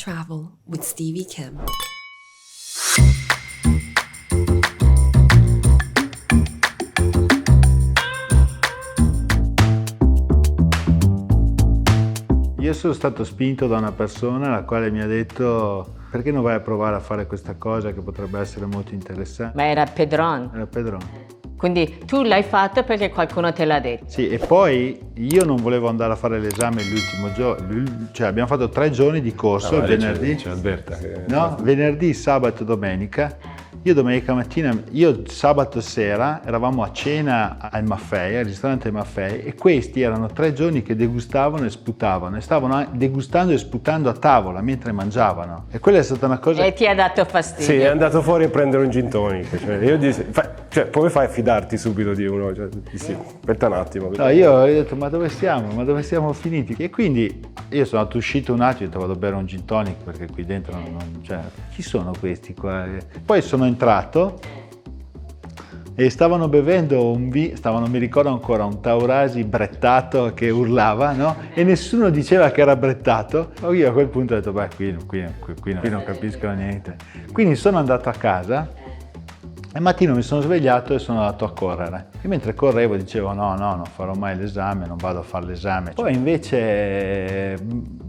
Travel with Stevie Kim. Io sono stato spinto da una persona la quale mi ha detto: perché non vai a provare a fare questa cosa che potrebbe essere molto interessante? Ma era Pedron. Era Pedro. Quindi tu l'hai fatto perché qualcuno te l'ha detto. Sì, e poi io non volevo andare a fare l'esame l'ultimo giorno, cioè abbiamo fatto 3 giorni di corso, il venerdì, c'è Alberta che... no? Venerdì, sabato e domenica. Io domenica mattina, sabato sera eravamo a cena al Maffei, al ristorante Maffei, e questi erano 3 giorni che degustavano e sputavano, e stavano degustando e sputando a tavola mentre mangiavano. E quella è stata una cosa... E ti ha dato fastidio. Sì, è andato fuori a prendere un gin tonic. Cioè, io dissi, come fai a fidarti subito di uno? Cioè, dissi, aspetta un attimo. No, io ho detto: ma dove siamo? Ma dove siamo finiti? E quindi io sono uscito un attimo e ho detto: vado a bere un gin tonic perché qui dentro cioè, chi sono questi qua? Poi sono entrato e stavano bevendo mi ricordo ancora, un Taurasi brettato che urlava, no? E nessuno diceva che era brettato. Io a quel punto ho detto: beh, qui non capiscono niente. Quindi sono andato a casa. E al mattino mi sono svegliato e sono andato a correre. E mentre correvo dicevo: no, non farò mai l'esame, non vado a fare l'esame. Poi invece,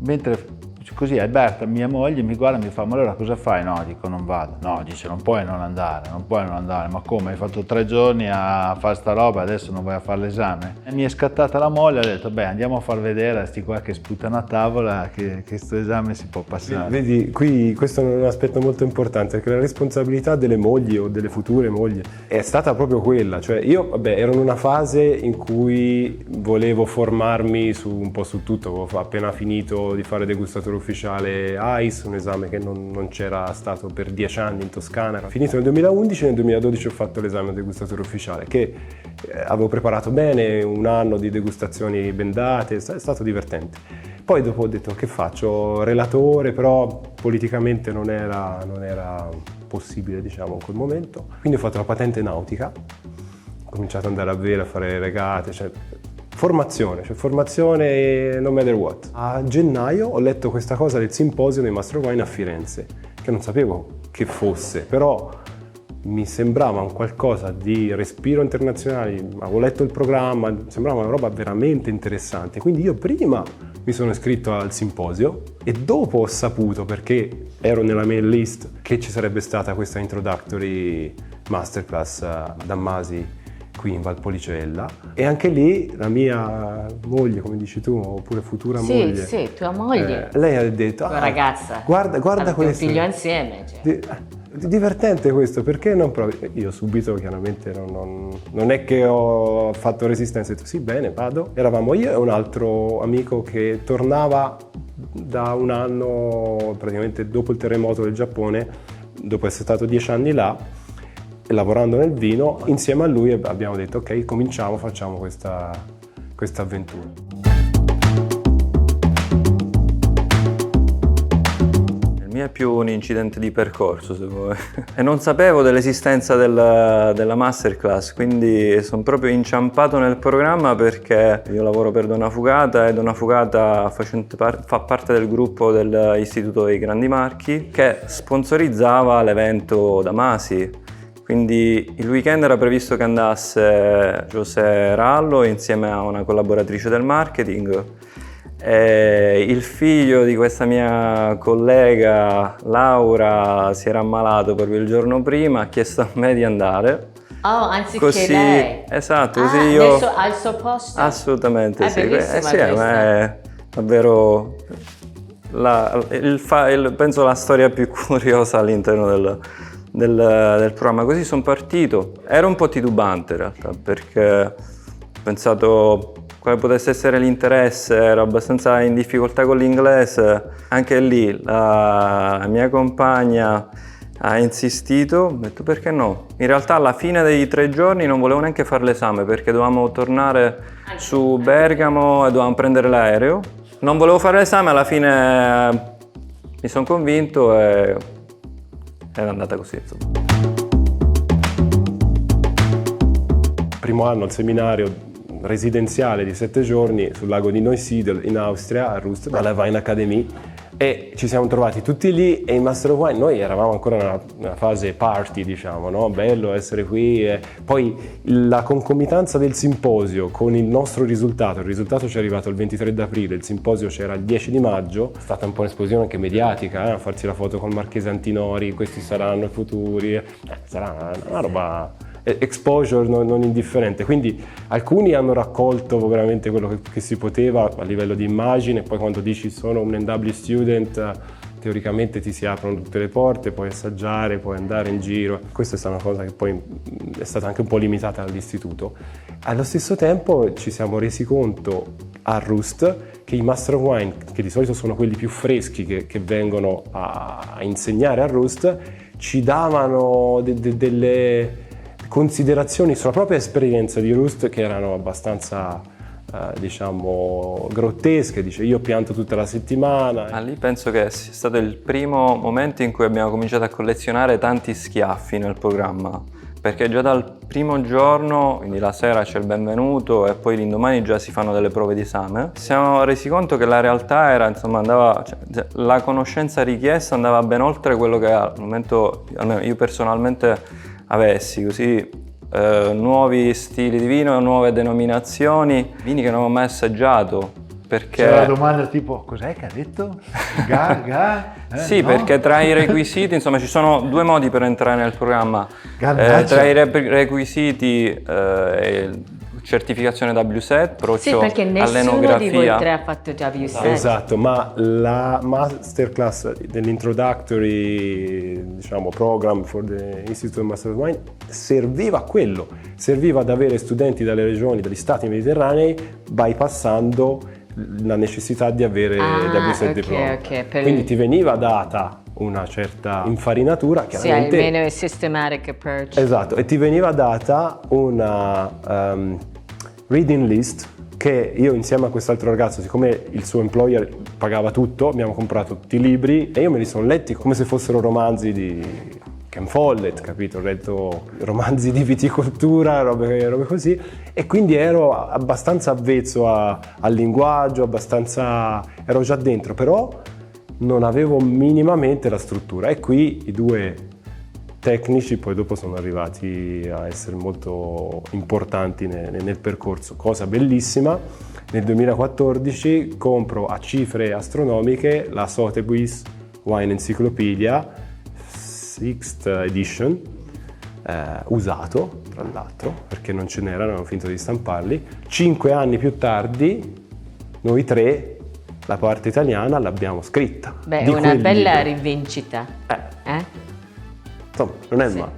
mentre così Alberta, mia moglie, mi guarda e mi fa: ma allora cosa fai? No, dico: non vado. No, dice: non puoi non andare. Ma come? Hai fatto 3 giorni a fare sta roba e adesso non vai a fare l'esame? E mi è scattata la moglie, ho detto: beh, andiamo a far vedere a sti qua che sputano a tavola che sto esame si può passare. Vedi, qui questo è un aspetto molto importante, perché la responsabilità delle mogli o delle future mogli è stata proprio quella. Cioè io, ero in una fase in cui volevo formarmi un po' su tutto. Avevo appena finito di fare degustatore ufficiale AIS, un esame che non c'era stato per 10 anni in Toscana. Era finito nel 2011, nel 2012 ho fatto l'esame degustatore ufficiale, che avevo preparato bene, 1 anno di degustazioni bendate, è stato divertente. Poi dopo ho detto: che faccio? Relatore, però politicamente non era possibile, diciamo, in quel momento. Quindi ho fatto la patente nautica, ho cominciato ad andare a vela, a fare regate, formazione no matter what. A gennaio ho letto questa cosa del simposio dei Master of Wine a Firenze, che non sapevo che fosse, però mi sembrava un qualcosa di respiro internazionale. Avevo letto il programma, sembrava una roba veramente interessante. Quindi io prima mi sono iscritto al simposio e dopo ho saputo, perché ero nella mail list, che ci sarebbe stata questa introductory masterclass da Masi qui in Valpolicella, e anche lì la mia moglie, come dici tu, oppure futura moglie. Sì, tua moglie. Lei ha detto: tua ragazza. Guarda questo. Un figlio insieme. Cioè. Divertente questo, perché non provi? Io subito chiaramente non è che ho fatto resistenza, ho detto: sì, bene, vado. Eravamo io e un altro amico che tornava da 1 anno, praticamente dopo il terremoto del Giappone, dopo essere stato 10 anni là, lavorando nel vino. Insieme a lui abbiamo detto: ok, cominciamo, facciamo questa avventura. Il mio è più un incidente di percorso, se vuoi. E non sapevo dell'esistenza della masterclass, quindi sono proprio inciampato nel programma, perché io lavoro per Donna Fugata e Donna Fugata fa parte del gruppo dell'Istituto dei Grandi Marchi, che sponsorizzava l'evento da Masi. Quindi il weekend era previsto che andasse José Rallo insieme a una collaboratrice del marketing, e il figlio di questa mia collega Laura si era ammalato proprio il giorno prima, ha chiesto a me di andare. Oh, anziché così, lei. Esatto, così io... Adesso al suo posto? Assolutamente, sì. Sì, è davvero penso la storia più curiosa all'interno del programma. Così sono partito. Ero un po' titubante in realtà, perché ho pensato quale potesse essere l'interesse, ero abbastanza in difficoltà con l'inglese. Anche lì la mia compagna ha insistito, ho detto: perché no? In realtà alla fine dei 3 giorni non volevo neanche fare l'esame, perché dovevamo tornare su Bergamo e dovevamo prendere l'aereo. Non volevo fare l'esame, alla fine mi sono convinto e era andata così, insomma. Primo anno al seminario residenziale di 7 giorni sul lago di Neusiedl in Austria, a Rust, alla Wine Academy, E ci siamo trovati tutti lì e in Master of Wine noi eravamo ancora nella fase party, diciamo, no? Bello essere qui. E poi la concomitanza del simposio con il nostro risultato, il risultato ci è arrivato il 23 d'aprile, il simposio c'era il 10 di maggio, è stata un po' un'esplosione anche mediatica, a farsi la foto col Marchese Antinori, questi saranno i futuri, sarà una roba... exposure non indifferente, quindi alcuni hanno raccolto veramente quello che si poteva a livello di immagine, poi quando dici sono un NW student teoricamente ti si aprono tutte le porte, puoi assaggiare, puoi andare in giro. Questa è stata una cosa che poi è stata anche un po' limitata dall'istituto. Allo stesso tempo ci siamo resi conto a Roost che i Master of Wine, che di solito sono quelli più freschi che vengono a insegnare a Roost, ci davano delle considerazioni sulla propria esperienza di Roost che erano abbastanza diciamo grottesche. Dice io pianto tutta la settimana. Lì penso che sia stato il primo momento in cui abbiamo cominciato a collezionare tanti schiaffi nel programma, perché già dal primo giorno, quindi la sera c'è il benvenuto e poi l'indomani già si fanno delle prove di esame, ci siamo resi conto che la realtà era, insomma, la conoscenza richiesta andava ben oltre quello che al momento, almeno io personalmente avessi, così nuovi stili di vino, nuove denominazioni, vini che non avevo mai assaggiato, perché... C'era la domanda tipo, cos'è che ha detto? Ga? Sì, no? perché tra i requisiti, insomma, ci sono due modi per entrare nel programma. Gannaccia. Tra i requisiti certificazione WSET, approccio Sì, perché nessuno di voi all'enografia. tre ha fatto WSET. Esatto, ma la masterclass dell'introductory, diciamo, program for the Institute of Master of Wine serviva a quello, serviva ad avere studenti dalle regioni, dagli stati mediterranei, bypassando la necessità di avere WSET diploma. Quindi ti veniva data una certa infarinatura, Sì, chiaramente. almeno a systematic approach. Esatto, e ti veniva data una reading list che io insieme a quest'altro ragazzo, siccome il suo employer pagava tutto, abbiamo comprato tutti i libri e io me li sono letti come se fossero romanzi di Ken Follett, capito? Ho letto romanzi di viticoltura, robe così, e quindi ero abbastanza avvezzo al linguaggio, ero già dentro, però non avevo minimamente la struttura. E qui i due tecnici poi dopo sono arrivati a essere molto importanti nel percorso, cosa bellissima. Nel 2014 compro a cifre astronomiche la Sotheby's Wine Encyclopedia 6th edition, usato tra l'altro perché non ce n'erano, hanno finto di stamparli. 5 anni più tardi noi tre la parte italiana l'abbiamo scritta. Beh, di una quel bella libro. rivincita. Insomma, non è male.